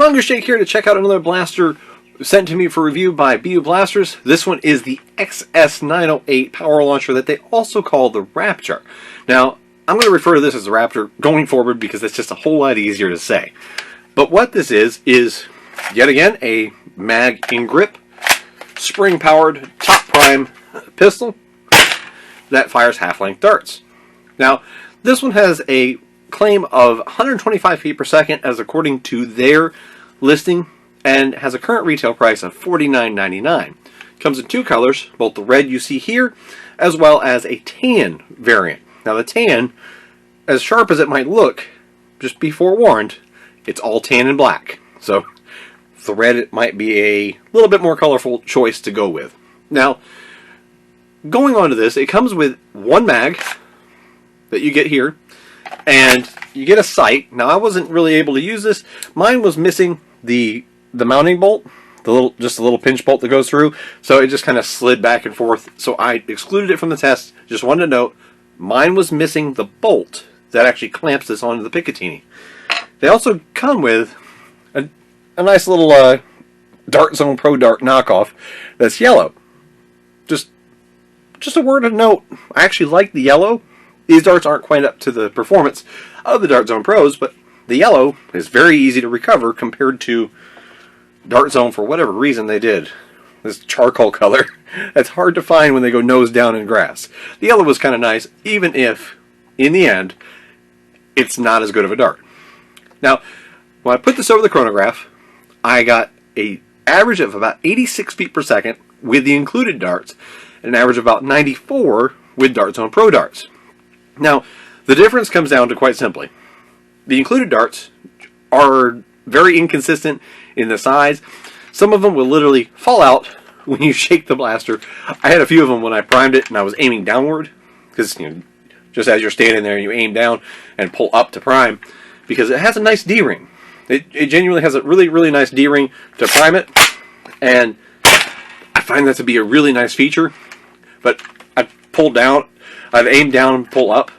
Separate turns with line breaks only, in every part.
Manga Shake here to check out another blaster sent to me for review by BU Blasters. This one is the XS908 power launcher that they also call the Raptor. Now, I'm going to refer to this as the Raptor going forward because it's just a whole lot easier to say. But what this is yet again a mag in grip, spring-powered top prime pistol that fires half-length darts. Now, this one has a claim of 125 feet per second as according to their listing, and has a current retail price of $49.99. Comes in two colors, both the red you see here as well as a tan variant. Now the tan, as sharp as it might look, just be forewarned, it's all tan and black. So the red, it might be a little bit more colorful choice to go with. Now, going on to this, it comes with one mag that you get here, and you get a sight. Now I wasn't really able to use this. Mine was missing the mounting bolt, just a little pinch bolt that goes through, so it just kind of slid back and forth. So I excluded it from the test. Just wanted to note, mine was missing the bolt that actually clamps this onto the Picatinny. They also come with a nice little Dart Zone Pro Dart knockoff that's yellow. Just a word of note, I actually like the yellow. These darts aren't quite up to the performance of the Dart Zone Pros, but the yellow is very easy to recover compared to Dart Zone, for whatever reason they did. This charcoal color, that's hard to find when they go nose down in grass. The yellow was kind of nice, even if, in the end, it's not as good of a dart. Now, when I put this over the chronograph, I got an average of about 86 feet per second with the included darts, and an average of about 94 with Dart Zone Pro darts. Now, the difference comes down to quite simply, the included darts are very inconsistent in the size. Some of them will literally fall out when you shake the blaster. I had a few of them when I primed it and I was aiming downward, because just as you're standing there, you aim down and pull up to prime, because it has a nice D-ring. It genuinely has a really, really nice D-ring to prime it, and I find that to be a really nice feature. But I've aimed down and pull up,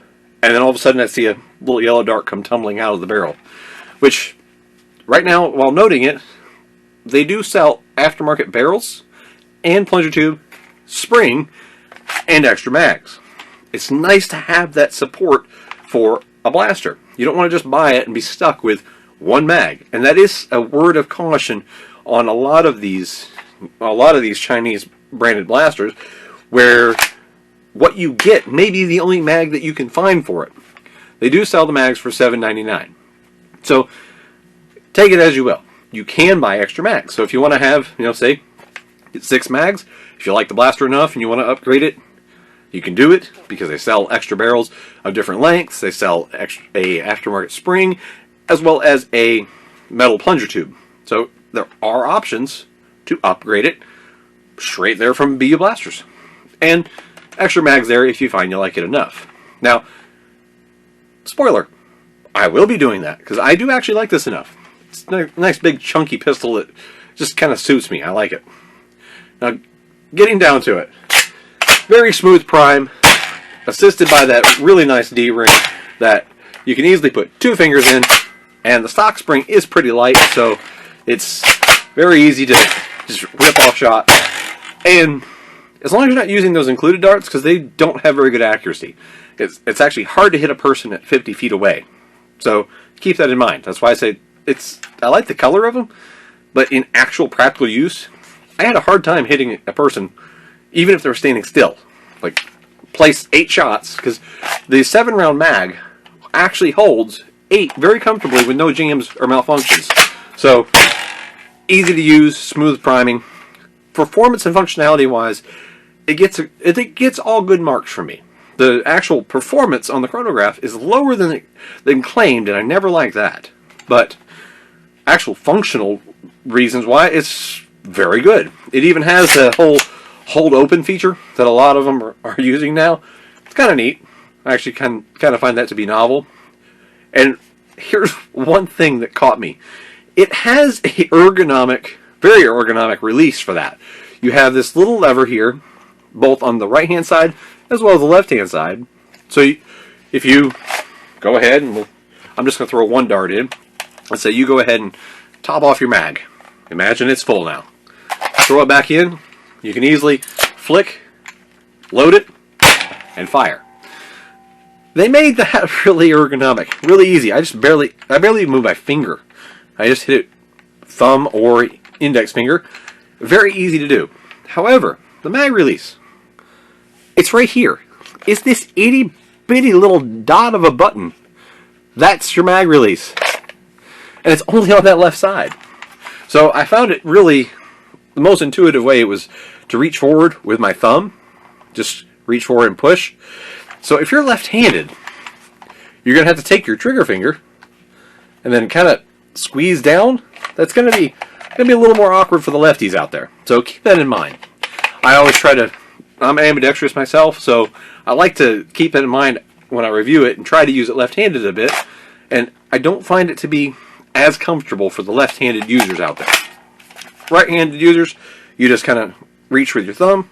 and then all of a sudden I see a little yellow dart come tumbling out of the barrel. Which, right now, while noting it, they do sell aftermarket barrels and plunger tube, spring, and extra mags. It's nice to have that support for a blaster. You don't want to just buy it and be stuck with one mag. And that is a word of caution on a lot of these Chinese branded blasters, where what you get may be the only mag that you can find for it. They do sell the mags for $7.99. So take it as you will. You can buy extra mags. So if you want to have, say, get 6 mags, if you like the blaster enough and you want to upgrade it, you can do it, because they sell extra barrels of different lengths. They sell a aftermarket spring, as well as a metal plunger tube. So there are options to upgrade it straight there from BU Blasters. And extra mags there if you find you like it enough. Now, spoiler, I will be doing that, because I do actually like this enough. It's a nice big chunky pistol that just kind of suits me. I like it. Now, getting down to it. Very smooth prime, assisted by that really nice D-ring that you can easily put 2 fingers in, and the stock spring is pretty light, so it's very easy to just rip off shot. And as long as you're not using those included darts, because they don't have very good accuracy. It's actually hard to hit a person at 50 feet away. So keep that in mind. That's why I say I like the color of them, but in actual practical use, I had a hard time hitting a person, even if they were standing still. Like, place 8 shots, because the 7-round mag actually holds 8 very comfortably with no jams or malfunctions. So, easy to use, smooth priming. Performance and functionality wise, it gets all good marks from me. The actual performance on the chronograph is lower than claimed, and I never liked that. But actual functional reasons why, it's very good. It even has a whole hold open feature that a lot of them are using now. It's kind of neat. I actually kind of find that to be novel. And here's one thing that caught me. It has a very ergonomic release for that. You have this little lever here, both on the right hand side as well as the left hand side. So if you go ahead and I'm just going to throw one dart in. Let's say you go ahead and top off your mag. Imagine it's full now. Throw it back in. You can easily flick, load it, and fire. They made that really ergonomic, really easy. I barely move my finger. I just hit it thumb or index finger. Very easy to do. However, the mag release, it's right here. It's this itty bitty little dot of a button. That's your mag release. And it's only on that left side. So I found it really, the most intuitive way was to reach forward with my thumb. Just reach forward and push. So if you're left-handed, you're going to have to take your trigger finger and then kind of squeeze down. That's going to be a little more awkward for the lefties out there. So keep that in mind. I always try to, I'm ambidextrous myself, so I like to keep that in mind when I review it and try to use it left-handed a bit. And I don't find it to be as comfortable for the left-handed users out there. Right-handed users, you just kind of reach with your thumb,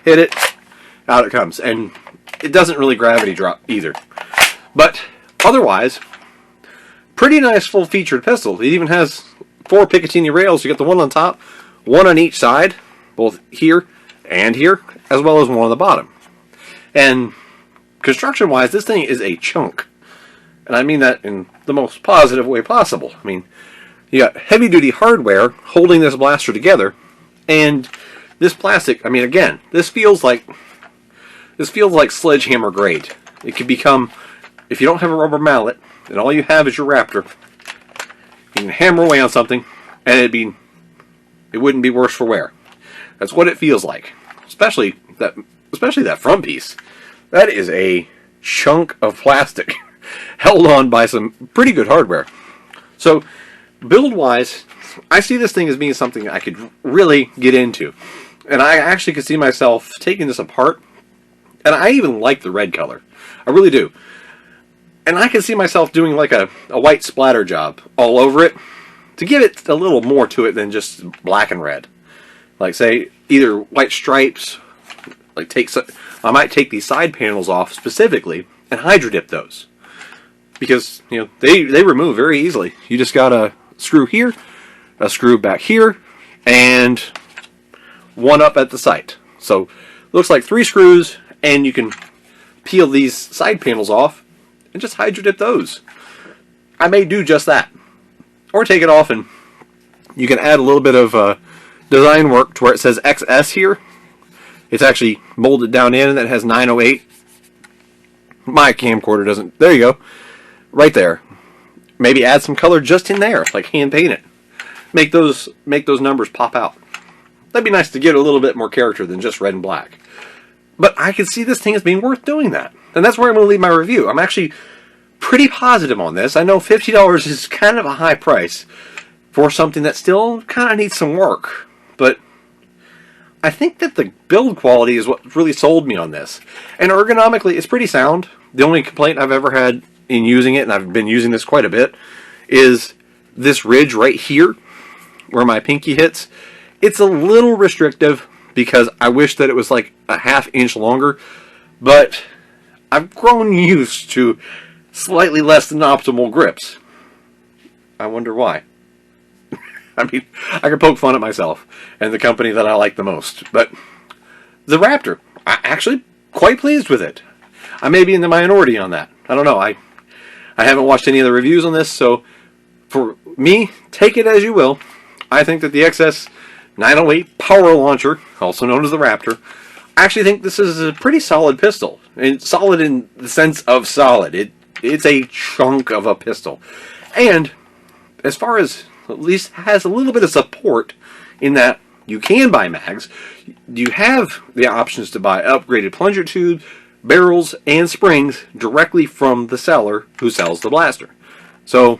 hit it, out it comes. And it doesn't really gravity drop either. But otherwise, pretty nice full-featured pistol. It even has 4 Picatinny rails. You get the one on top, one on each side, both here and here, as well as one on the bottom. And construction-wise, this thing is a chunk. And I mean that in the most positive way possible. I mean, you got heavy-duty hardware holding this blaster together, and this plastic, I mean, again, this feels like sledgehammer grade. It could become, if you don't have a rubber mallet, and all you have is your Raptor, you can hammer away on something, and it wouldn't be worse for wear. That's what it feels like. Especially that front piece. That is a chunk of plastic held on by some pretty good hardware. So, build-wise, I see this thing as being something I could really get into. And I actually could see myself taking this apart. And I even like the red color. I really do. And I can see myself doing like a white splatter job all over it to give it a little more to it than just black and red. Like, say, either white stripes, like I might take these side panels off specifically and hydro dip those. Because, you know, they remove very easily. You just got a screw here, a screw back here, and one up at the sight. So, looks like 3 screws, and you can peel these side panels off and just hydro dip those. I may do just that. Or take it off and you can add a little bit of design work to where it says XS here. It's actually molded down in and that has 908. My camcorder doesn't. There you go. Right there. Maybe add some color just in there, like hand paint it. Make those numbers pop out. That'd be nice to get a little bit more character than just red and black. But I can see this thing as being worth doing that. And that's where I'm going to leave my review. I'm actually pretty positive on this. I know $50 is kind of a high price for something that still kind of needs some work. But I think that the build quality is what really sold me on this. And ergonomically, it's pretty sound. The only complaint I've ever had in using it, and I've been using this quite a bit, is this ridge right here where my pinky hits. It's a little restrictive because I wish that it was like a ½ inch longer, but I've grown used to slightly less than optimal grips. I wonder why. I mean, I could poke fun at myself and the company that I like the most, but the Raptor, I'm actually quite pleased with it. I may be in the minority on that. I don't know. I haven't watched any of the reviews on this, so for me, take it as you will. I think that the XS 908 power launcher, also known as the Raptor, I actually think this is a pretty solid pistol. And solid in the sense of solid. It's a chunk of a pistol. And as far as at least has a little bit of support in that you can buy mags, you have the options to buy upgraded plunger tubes, barrels, and springs directly from the seller who sells the blaster. So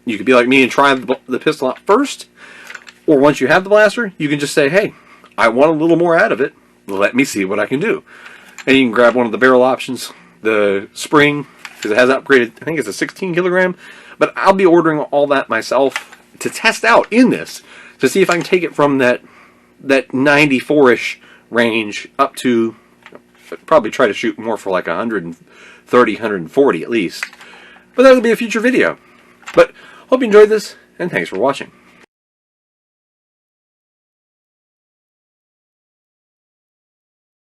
you could be like me and try the pistol out first, or once you have the blaster, you can just say, hey, I want a little more out of it. Let me see what I can do. And you can grab one of the barrel options, the spring, because it has upgraded, I think it's a 16 kilogram, but I'll be ordering all that myself to test out in this, to see if I can take it from that 94-ish range up to, probably try to shoot more for like 130, 140 at least. But that'll be a future video. But hope you enjoyed this. and thanks for watching.